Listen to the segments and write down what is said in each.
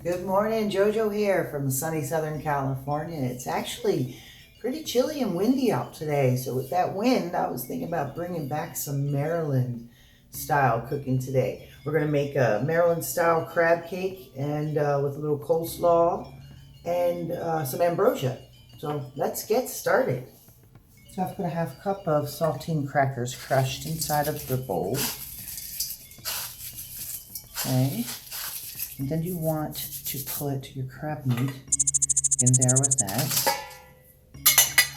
Good morning, Jojo here from sunny Southern California. It's actually pretty chilly and windy out today. So with that wind, I was thinking about bringing back some Maryland style cooking today. We're gonna make a Maryland style crab cake and with a little coleslaw and some ambrosia. So let's get started. So I've got a half cup of saltine crackers crushed inside of the bowl. Okay. And then you want to put your crab meat in there with that.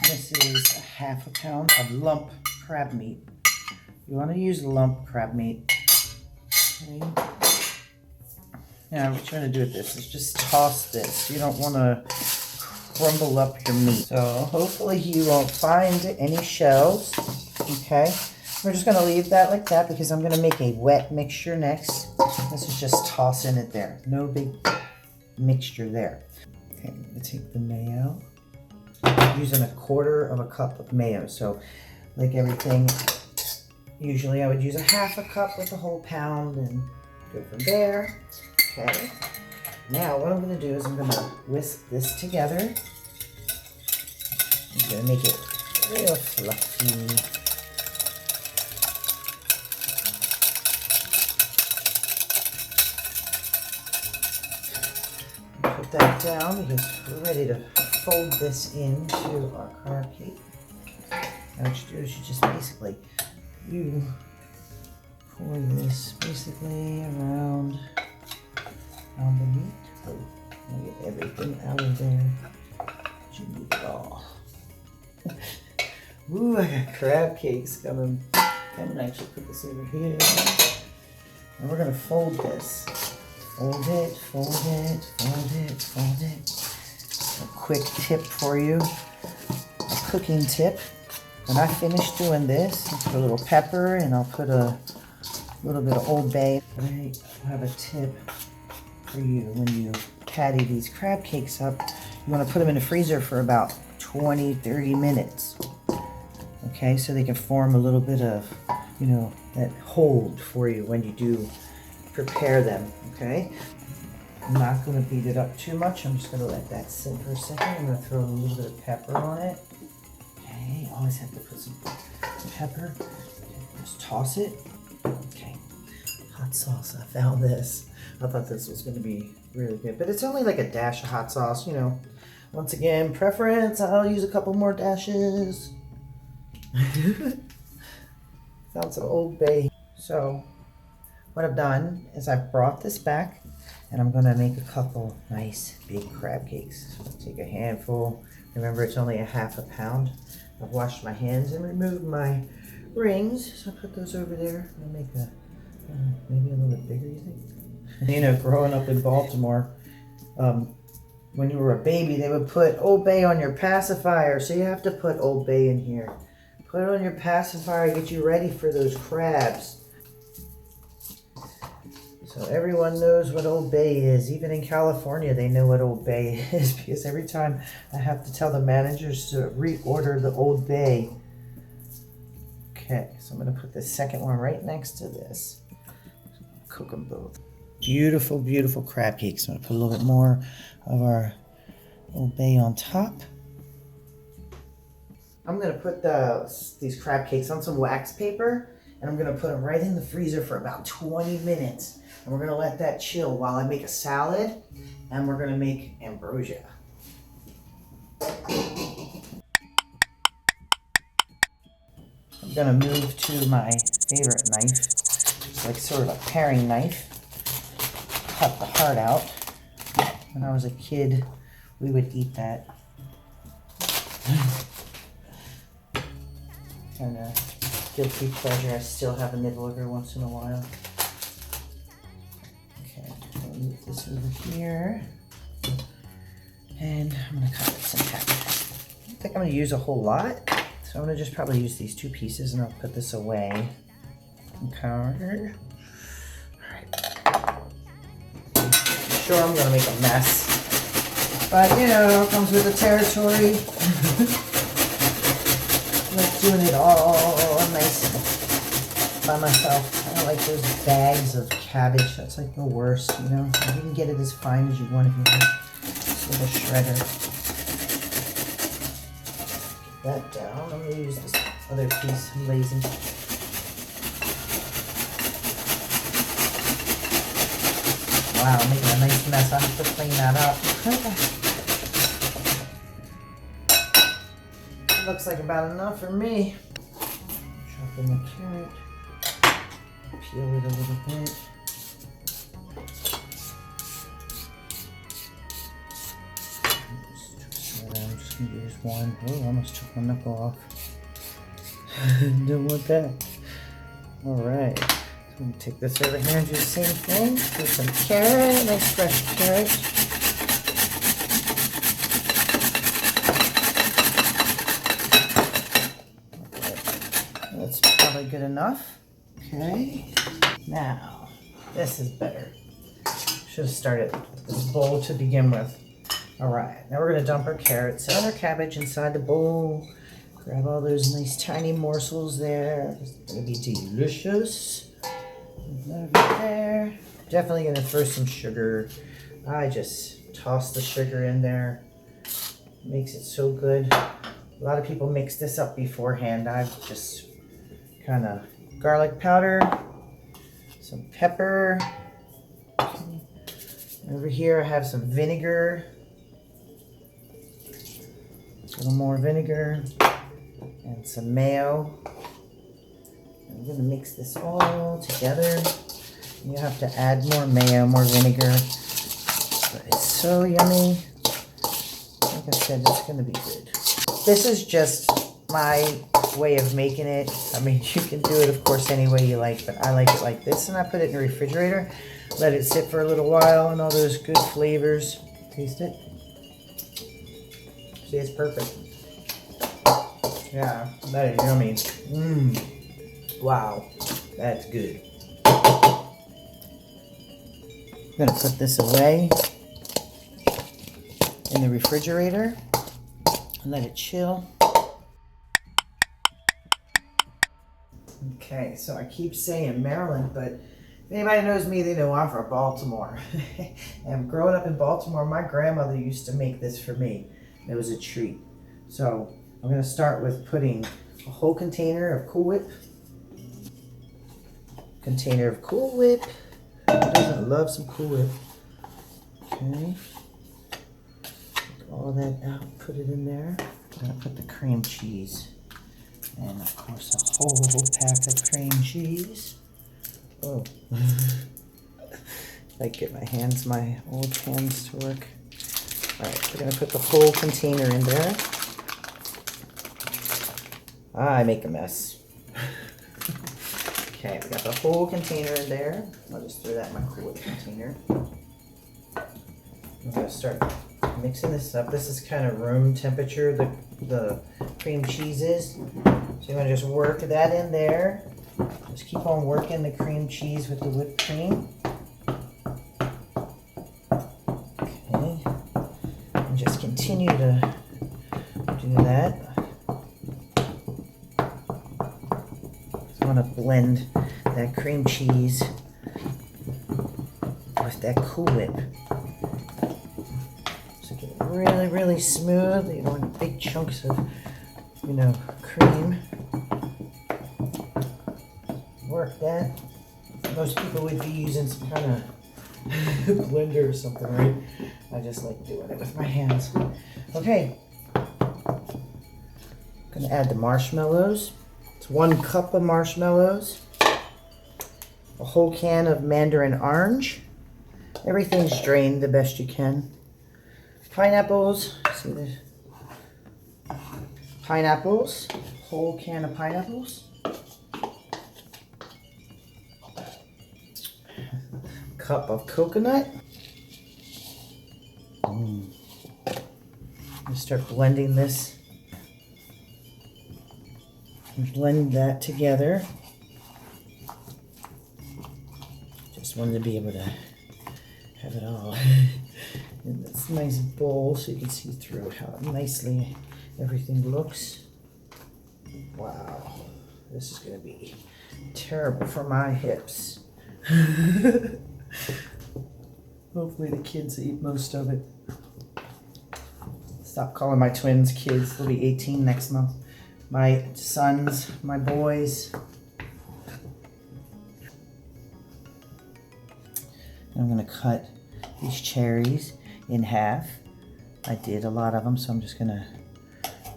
This is a half a pound of lump crab meat. You want to use lump crab meat. Okay. Now what you're going to do with this is just toss this. You don't want to crumble up your meat. So hopefully you won't find any shells. Okay. We're just going to leave that like that because I'm going to make a wet mixture next. This is just tossing it there. No big mixture there. Okay, I'm going to take the mayo. I'm using 1/4 cup of mayo. So like everything, usually I would use a half a cup with a whole pound and go from there. Okay. Now what I'm going to do is I'm going to whisk this together. I'm going to make it real fluffy. Put that down because we're ready to fold this into our crab cake. Now what you do is you just basically, you pour this basically around on the meat. Oh, get everything out of there. You need it all. Ooh, I got crab cakes coming. I'm gonna actually put this over here. And we're gonna fold this. Fold it, fold it, fold it, fold it. A quick tip for you, a cooking tip. When I finish doing this, I'll put a little pepper and I'll put a little bit of Old Bay. I have a tip for you. When you patty these crab cakes up, you want to put them in the freezer for about 20-30 minutes. Okay, so they can form a little bit of, you know, that hold for you when you do prepare them. Okay, I'm not going to beat it up too much. I'm just going to let that sit for a second. I'm going to throw a little bit of pepper on it. Okay, always have to put some pepper. Just toss it. Okay, hot sauce. I found this. I thought this was going to be really good, but it's only like a dash of hot sauce, you know. Once again, preference. I'll use a couple more dashes. Found some Old Bay. So what I've done is I've brought this back and I'm going to make a couple nice big crab cakes. Take a handful. Remember, it's only a half a pound. I've washed my hands and removed my rings, so I put those over there. I'll make a maybe a little bit bigger, you think? You know, growing up in Baltimore, when you were a baby, they would put Old Bay on your pacifier, so you have to put Old Bay in here. Put it on your pacifier, get you ready for those crabs. So everyone knows what Old Bay is. Even in California, they know what Old Bay is because every time I have to tell the managers to reorder the Old Bay. Okay, so I'm going to put the second one right next to this. Cook them both. Beautiful, beautiful crab cakes. I'm going to put a little bit more of our Old Bay on top. I'm going to put these crab cakes on some wax paper and I'm going to put them right in the freezer for about 20 minutes. And we're going to let that chill while I make a salad and we're going to make ambrosia. I'm going to move to my favorite knife. It's like sort of a paring knife. Cut the heart out. When I was a kid, we would eat that. Kind of guilty pleasure. I still have a nibble every once in a while. Okay, I'll move this over here. And I'm going to cut this in half. I think I'm going to use a whole lot. So I'm gonna just probably use these 2 pieces and I'll put this away. Okay. All right. I'm sure I'm gonna make a mess, but you know, it comes with the territory. Like doing it all nice by myself. I don't like those bags of cabbage. That's like the worst, you know. You can get it as fine as you want if you have this little shredder. Get that down. I'm gonna use this other piece. I'm lazy. Wow, I'm making a nice mess. I have to clean that up. Looks like about enough for me. Chop in the carrot. Peel it a little bit. I'm just going to use one. Oh, almost took my knuckle off. Don't want that. Alright. So I'm going to take this over here and do the same thing. Put some carrot, nice fresh carrot. That's probably good enough. Okay, now this is better. Should have started this bowl to begin with. All right, now we're gonna dump our carrots and our cabbage inside the bowl. Grab all those nice tiny morsels there. It's gonna be delicious. Over there. Definitely gonna throw some sugar. I just toss the sugar in there. Makes it so good. A lot of people mix this up beforehand. I've just kind of garlic powder, some pepper. Over here I have some vinegar, a little more vinegar, and some mayo. I'm going to mix this all together. You have to add more mayo, more vinegar, but it's so yummy. Like I said, it's going to be good. This is just my way of making it. I mean, you can do it, of course, any way you like, but I like it like this, and I put it in the refrigerator, let it sit for a little while, and all those good flavors. Taste it. See, it's perfect. Yeah, that is yummy. Mmm. Wow, that's good. I'm gonna put this away in the refrigerator and let it chill. Okay, so I keep saying Maryland, but if anybody knows me, they know I'm from Baltimore. And growing up in Baltimore, my grandmother used to make this for me. It was a treat. So I'm going to start with putting a whole container of Cool Whip. Container of Cool Whip. Who doesn't love some Cool Whip? Okay. Take all that out, put it in there. I'm going to put the cream cheese. And of course a whole pack of cream cheese. Oh. I get my old hands to work. Alright, we're going to put the whole container in there. I make a mess. Okay, we got the whole container in there. I'll just throw that in my Cool Whip container. I'm going to start mixing this up. This is kind of room temperature, the cream cheese is. So you're going to just work that in there. Just keep on working the cream cheese with the whipped cream. Okay. And just continue to do that. I want to blend that cream cheese with that Cool Whip. So get it really, really smooth. You don't want big chunks of, cream. Work that. Most people would be using some kind of blender or something, right? I just like doing it with my hands. Okay. I'm gonna add the marshmallows. It's 1 cup of marshmallows. A whole can of mandarin orange. Everything's drained the best you can. Pineapples. See this? Pineapples. Whole can of pineapples. Cup of coconut. I'm gonna start blending this blend that together. Just wanted to be able to have it all in this nice bowl so you can see through how nicely everything looks. Wow, this is going to be terrible for my hips. Hopefully the kids eat most of it. Stop calling my twins kids. They'll be 18 next month. My sons, my boys. I'm going to cut these cherries in half. I did a lot of them, so I'm just going to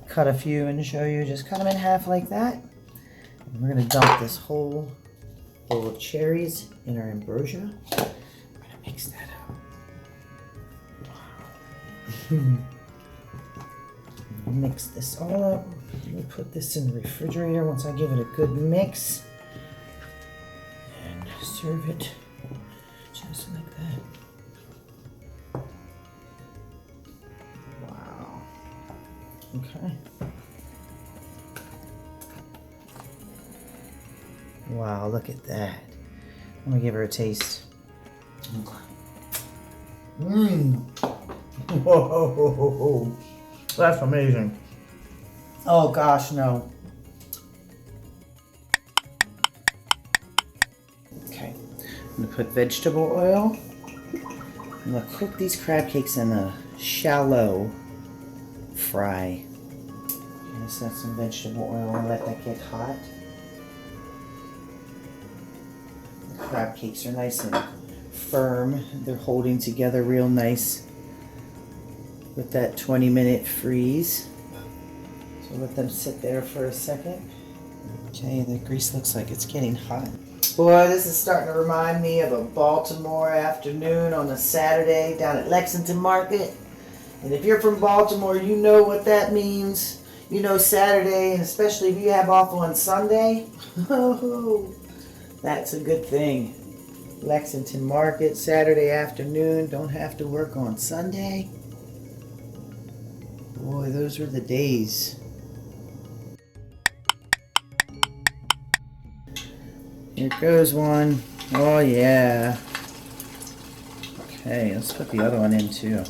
cut a few and show you. Just cut them in half like that. And we're going to dump this whole bowl of cherries in our ambrosia. I'm going to mix that up. Wow. Mix this all up. We'll put this in the refrigerator once I give it a good mix. And serve it just like that. Wow. Okay. Wow, look at that. I'm gonna give her a taste. Mmm. Whoa. That's amazing. Oh gosh, no. Okay, I'm gonna put vegetable oil. I'm gonna cook these crab cakes in a shallow fry. I'm gonna set some vegetable oil and let that get hot. The crab cakes are nice and firm. They're holding together real nice with that 20-minute freeze. So let them sit there for a second. Okay, the grease looks like it's getting hot. Boy, this is starting to remind me of a Baltimore afternoon on a Saturday down at Lexington Market. And if you're from Baltimore, you know what that means. You know Saturday, and especially if you have off on Sunday. Oh, that's a good thing. Lexington Market, Saturday afternoon, don't have to work on Sunday. Boy, those were the days. Here goes one. Oh yeah. Okay, let's put the other one in too.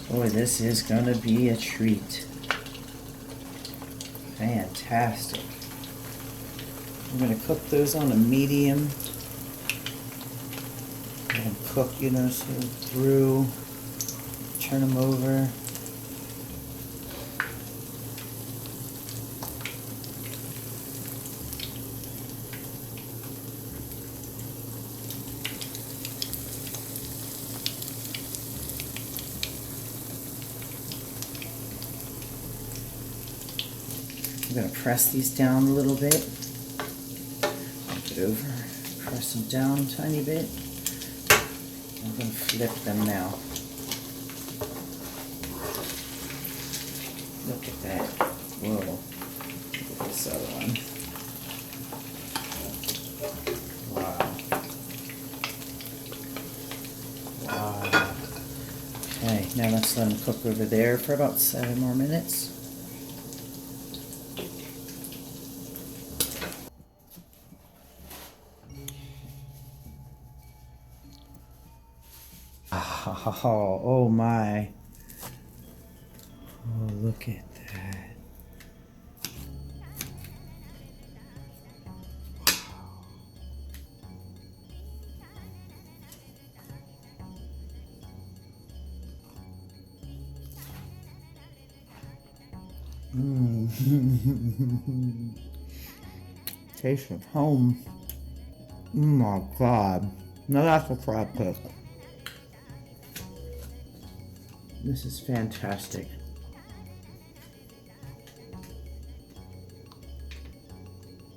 Boy, this is gonna be a treat. Fantastic. I'm gonna cook those on a medium. Let them cook, you know, so through. Turn them over. I'm going to press these down a little bit. Flip it over. Press them down a tiny bit. I'm going to flip them now. Look at that. Whoa. Look at this other one. Wow. Wow. Okay, now let's let them cook over there for about 7 more minutes. Oh my. Oh, look at that. Taste of home. Oh my God. Now that's a crabcake. This is fantastic.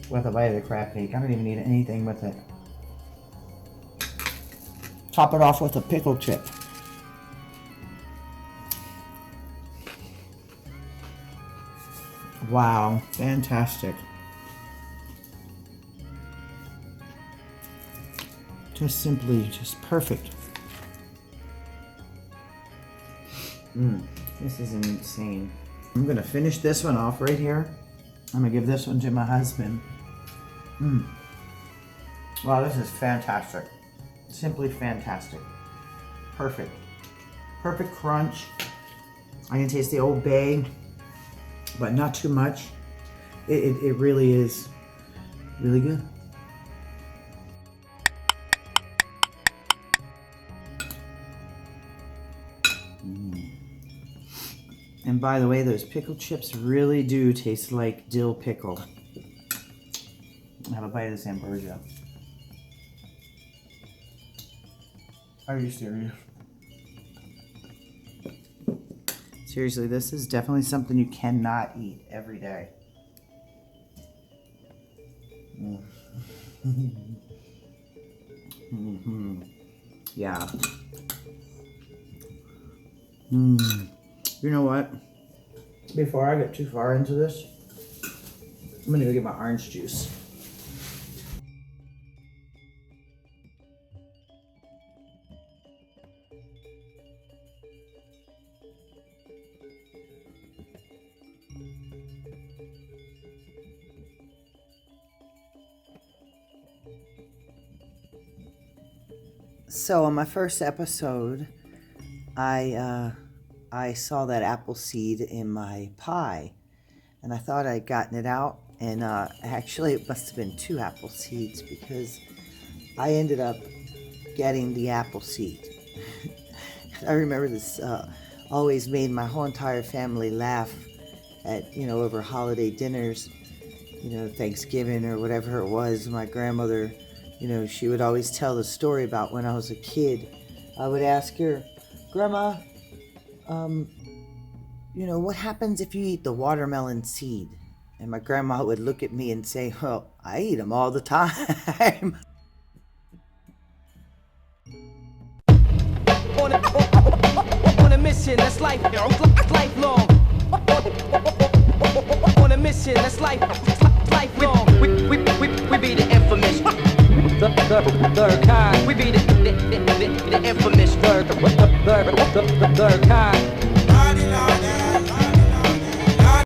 With a bite of the crab cake. I don't even need anything with it. Top it off with a pickle chip. Wow, fantastic. Just simply, just perfect. This is insane. I'm gonna finish this one off right here. I'm gonna give this one to my husband. Wow, this is fantastic. Simply fantastic. Perfect. Perfect crunch. I can taste the Old Bay, but not too much. It really is really good. And by the way, those pickle chips really do taste like dill pickle. Have a bite of this Ambrosia. Are you serious? Seriously, this is definitely something you cannot eat every day. Yeah. You know what? Before I get too far into this, I'm gonna go get my orange juice. So on my first episode, I saw that apple seed in my pie, and I thought I'd gotten it out, and actually it must have been 2 apple seeds, because I ended up getting the apple seed. I remember this always made my whole entire family laugh at, over holiday dinners, Thanksgiving or whatever it was. My grandmother, she would always tell the story about when I was a kid. I would ask her, Grandma, what happens if you eat the watermelon seed? And my grandma would look at me and say, well, I eat them all the time. On a mission, that's lifelong. On a mission, that's lifelong. We be the infamous. Third kind. We be the infamous third kind.